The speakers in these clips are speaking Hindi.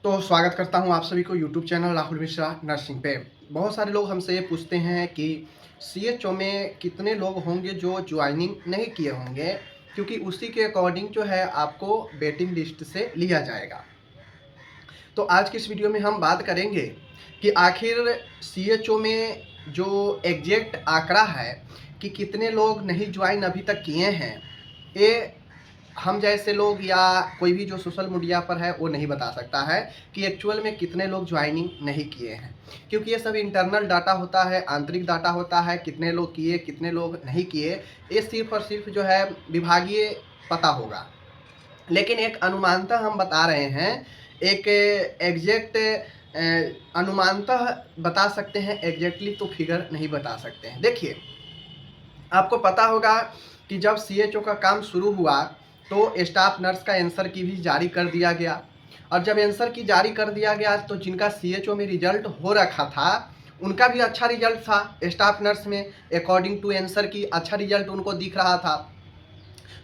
तो स्वागत करता हूं आप सभी को YouTube channel Rahul Mishra nursing पे। बहुत सारे लोग हमसे ये पूछते हैं कि सीएचओ में कितने लोग होंगे जो ज्वाइनिंग नहीं किए होंगे, क्योंकि उसी के अकॉर्डिंग जो है आपको वेटिंग लिस्ट से लिया जाएगा। तो आज की इस वीडियो में हम बात करेंगे कि आखिर सीएचओ में जो एग्जैक्ट आंकड़ा है कि कितने लोग नहीं ज्वाइन अभी तक किए हैं, ये हम जैसे लोग या कोई भी जो सोशल मीडिया पर है वो नहीं बता सकता है कि एक्चुअल में कितने लोग ज्वाइनिंग नहीं किए हैं, क्योंकि ये सब इंटरनल डाटा होता है, आंतरिक डाटा होता है। कितने लोग किए कितने लोग नहीं किए ये सिर्फ और सिर्फ जो है विभागीय पता होगा, लेकिन एक अनुमानतः हम बता रहे हैं। एक एग्जैक्ट अनुमानतः बता सकते हैं, एग्जैक्टली तो फिगर नहीं बता सकते हैं। देखिए, आपको पता होगा कि जब सीएचओ का काम शुरू हुआ तो स्टाफ नर्स का आंसर की भी जारी कर दिया गया, और जब आंसर की जारी कर दिया गया तो जिनका सीएचओ में रिजल्ट हो रखा था उनका भी अच्छा रिजल्ट था। स्टाफ नर्स में अकॉर्डिंग टू आंसर की अच्छा रिजल्ट उनको दिख रहा था।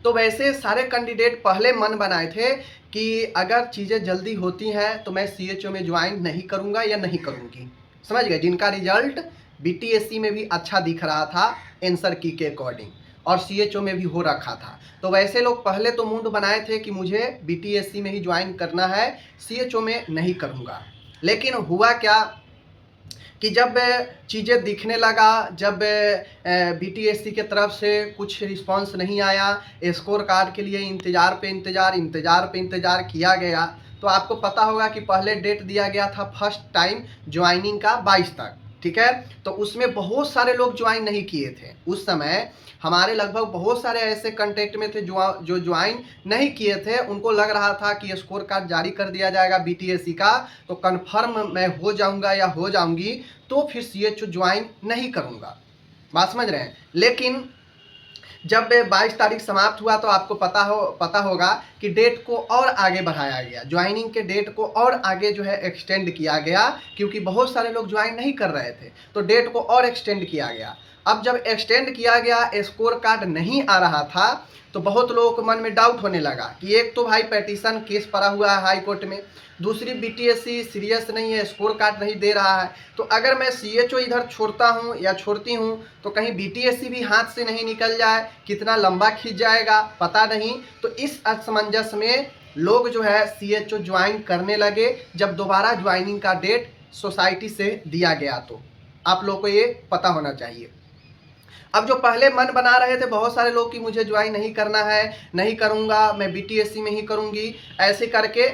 तो वैसे सारे कैंडिडेट पहले मन बनाए थे कि अगर चीज़ें जल्दी होती हैं तो मैं सीएचओ में ज्वाइन नहीं करूँगा या नहीं करूँगी। समझ गए? जिनका रिजल्ट बीटीएससी में भी अच्छा दिख रहा था आंसर की के अकॉर्डिंग, और सीएचओ में भी हो रखा था, तो वैसे लोग पहले तो मूड बनाए थे कि मुझे बीटीएससी में ही ज्वाइन करना है, सीएचओ में नहीं करूँगा। लेकिन हुआ क्या कि जब चीज़ें दिखने लगा, जब बीटीएससी के तरफ से कुछ रिस्पांस नहीं आया, स्कोर कार्ड के लिए इंतज़ार पे इंतज़ार किया गया, तो आपको पता होगा कि पहले डेट दिया गया था फर्स्ट टाइम ज्वाइनिंग का 22 तक, ठीक है। तो उसमें बहुत सारे लोग ज्वाइन नहीं किए थे। उस समय हमारे लगभग बहुत सारे ऐसे कंटेक्ट में थे जो ज्वाइन नहीं किए थे। उनको लग रहा था कि स्कोर कार्ड जारी कर दिया जाएगा बीटीएससी का, तो कन्फर्म मैं हो जाऊंगा या हो जाऊंगी, तो फिर सीएचओ ज्वाइन नहीं करूंगा। बात समझ रहे हैं? लेकिन जब 22 तारीख समाप्त हुआ तो आपको पता होगा कि डेट को और आगे बढ़ाया गया, ज्वाइनिंग के डेट को और आगे जो है एक्सटेंड किया गया, क्योंकि बहुत सारे लोग ज्वाइन नहीं कर रहे थे, तो डेट को और एक्सटेंड किया गया। अब जब एक्सटेंड किया गया, स्कोर कार्ड नहीं आ रहा था, तो बहुत लोगों के मन में डाउट होने लगा कि एक तो भाई पेटिशन केस पड़ा हुआ है हाई कोर्ट में, दूसरी बीटीएससी सीरियस नहीं है, स्कोर कार्ड नहीं दे रहा है, तो अगर मैं सीएचओ इधर छोड़ता हूँ या छोड़ती हूँ तो कहीं बीटीएससी भी हाथ से नहीं निकल जाए, कितना लंबा खींच जाएगा पता नहीं। तो इस असमंजस में लोग जो है सीएचओ ज्वाइन करने लगे, जब दोबारा ज्वाइनिंग का डेट सोसाइटी से दिया गया। तो आप लोग को ये पता होना चाहिए। अब जो पहले मन बना रहे थे बहुत सारे लोग कि मुझे ज्वाइन नहीं करना है, नहीं करूँगा, मैं बीटीएससी में ही करूँगी, ऐसे करके,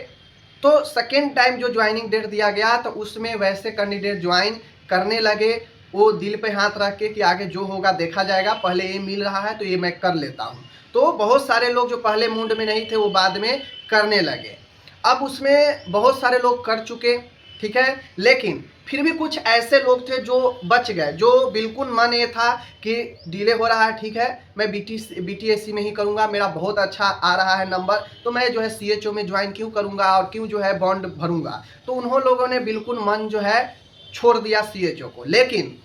तो सेकेंड टाइम जो ज्वाइनिंग डेट दिया गया तो उसमें वैसे कैंडिडेट ज्वाइन करने लगे, वो दिल पे हाथ रख के कि आगे जो होगा देखा जाएगा, पहले ये मिल रहा है तो ये मैं कर लेता हूँ। तो बहुत सारे लोग जो पहले मूड में नहीं थे वो बाद में करने लगे। अब उसमें बहुत सारे लोग कर चुके, ठीक है, लेकिन फिर भी कुछ ऐसे लोग थे जो बच गए, जो बिल्कुल मन ये था कि डिले हो रहा है, ठीक है, मैं बीटीएससी में ही करूँगा, मेरा बहुत अच्छा आ रहा है नंबर, तो मैं जो है सीएचओ में ज्वाइन क्यों करूँगा और क्यों जो है बॉन्ड भरूँगा। तो उन्होंने लोगों ने बिल्कुल मन जो है छोड़ दिया सीएचओ को। लेकिन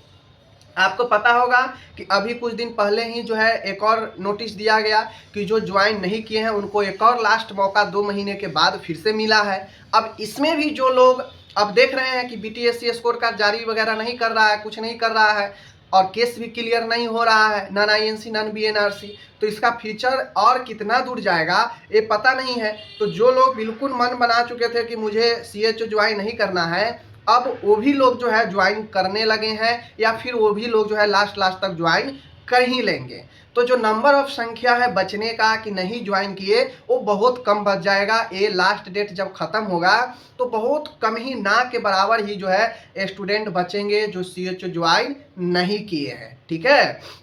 आपको पता होगा कि अभी कुछ दिन पहले ही जो है एक और नोटिस दिया गया कि जो ज्वाइन नहीं किए हैं उनको एक और लास्ट मौका 2 महीने के बाद फिर से मिला है। अब इसमें भी जो लोग अब देख रहे हैं कि बीटीएससी स्कोर कार्ड जारी वगैरह नहीं कर रहा है, कुछ नहीं कर रहा है, और केस भी क्लियर नहीं हो रहा है, नन आईएनसी नन बीएनआरसी, तो इसका फ्यूचर और कितना दूर जाएगा ये पता नहीं है। तो जो लोग बिल्कुल मन बना चुके थे कि मुझे सीएचओ ज्वाइन नहीं करना है, अब वो भी लोग जो है ज्वाइन करने लगे हैं, या फिर वो भी लोग जो है लास्ट तक ज्वाइन कर ही लेंगे। तो जो नंबर ऑफ संख्या है बचने का कि नहीं ज्वाइन किए, वो बहुत कम बच जाएगा। ये लास्ट डेट जब ख़त्म होगा तो बहुत कम ही, ना के बराबर ही जो है स्टूडेंट बचेंगे जो सीएचओ ज्वाइन नहीं किए हैं, ठीक है।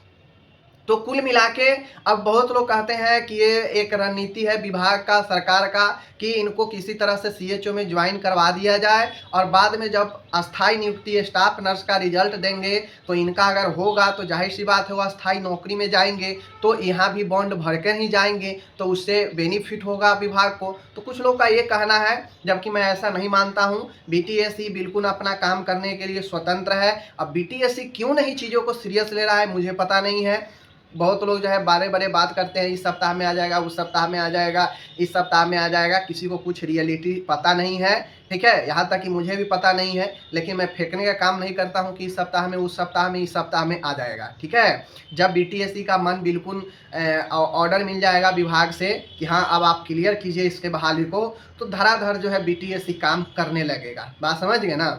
तो कुल मिला के अब बहुत लोग कहते हैं कि ये एक रणनीति है विभाग का, सरकार का, कि इनको किसी तरह से सीएचओ में ज्वाइन करवा दिया जाए, और बाद में जब अस्थाई नियुक्ति स्टाफ नर्स का रिजल्ट देंगे तो इनका अगर होगा तो जाहिर सी बात है वो अस्थाई नौकरी में जाएंगे, तो यहाँ भी बॉन्ड भरकर ही जाएंगे, तो उससे बेनिफिट होगा विभाग को। तो कुछ लोग का ये कहना है, जबकि मैं ऐसा नहीं मानता हूँ। बीटीएससी बिल्कुल अपना काम करने के लिए स्वतंत्र है। अब बीटीएससी क्यों नहीं चीज़ों को सीरियस ले रहा है मुझे पता नहीं है। बहुत लोग जो है बारे-बारे बात करते हैं, इस सप्ताह में आ जाएगा, उस सप्ताह में आ जाएगा, इस सप्ताह में आ जाएगा, किसी को कुछ रियलिटी पता नहीं है, ठीक है? यहाँ तक कि मुझे भी पता नहीं है, लेकिन मैं फेंकने का काम नहीं करता हूँ कि इस सप्ताह में, उस सप्ताह में, इस सप्ताह में आ जाएगा, ठीक है? जब बीटीएससी का मन बिल्कुल ऑर्डर मिल जाएगा विभाग से कि हाँ, अब आप क्लियर कीजिए इसके बहाली को, तो धड़ाधड़ जो है बीटीएससी काम करने लगेगा। बात समझ गए ना?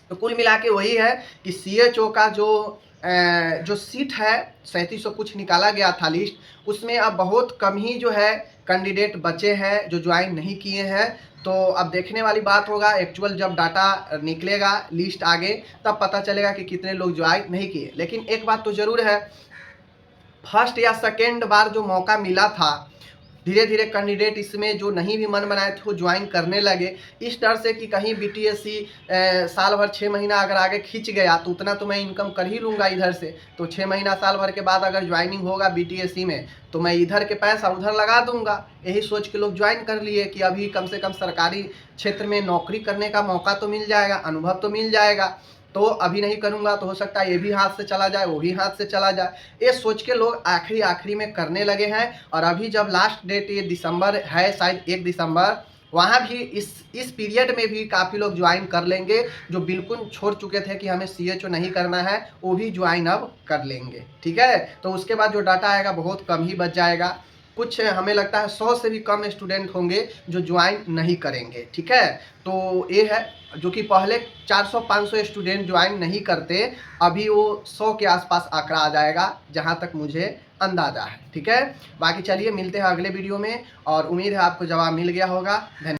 तो कुल मिला के वही है कि सीएचओ का जो सीट है 3700 कुछ निकाला गया था लिस्ट, उसमें अब बहुत कम ही जो है कैंडिडेट बचे हैं जो ज्वाइन नहीं किए हैं। तो अब देखने वाली बात होगा, एक्चुअल जब डाटा निकलेगा लिस्ट आगे, तब पता चलेगा कि कितने लोग ज्वाइन नहीं किए। लेकिन एक बात तो ज़रूर है, फर्स्ट या सेकेंड बार जो मौका मिला था, धीरे धीरे कैंडिडेट इसमें जो नहीं भी मन बनाए थे वो ज्वाइन करने लगे, इस डर से कि कहीं बीटीएससी साल भर 6 महीना अगर आगे खींच गया तो उतना तो मैं इनकम कर ही लूँगा इधर से। तो 6 महीना साल भर के बाद अगर ज्वाइनिंग होगा बीटीएससी में, तो मैं इधर के पैसा उधर लगा दूंगा। यही सोच के लोग ज्वाइन कर लिए कि अभी कम से कम सरकारी क्षेत्र में नौकरी करने का मौका तो मिल जाएगा, अनुभव तो मिल जाएगा। तो अभी नहीं करूँगा तो हो सकता है ये भी हाथ से चला जाए, वो भी हाथ से चला जाए। ये सोच के लोग आखिरी में करने लगे हैं। और अभी जब लास्ट डेट ये दिसंबर है, शायद 1 दिसंबर, वहाँ भी इस पीरियड में भी काफ़ी लोग ज्वाइन कर लेंगे। जो बिल्कुल छोड़ चुके थे कि हमें सीएचओ नहीं करना है, वो भी ज्वाइन अब कर लेंगे, ठीक है? तो उसके बाद जो डाटा आएगा बहुत कम ही बच जाएगा। कुछ हमें लगता है 100 से भी कम स्टूडेंट होंगे जो ज्वाइन नहीं करेंगे, ठीक है? तो ये है, जो कि पहले 400-500 स्टूडेंट ज्वाइन नहीं करते, अभी वो 100 के आसपास आंकड़ा आ जाएगा, जहाँ तक मुझे अंदाज़ा है, ठीक है? बाकी चलिए मिलते हैं अगले वीडियो में, और उम्मीद है आपको जवाब मिल गया होगा। धन्यवाद।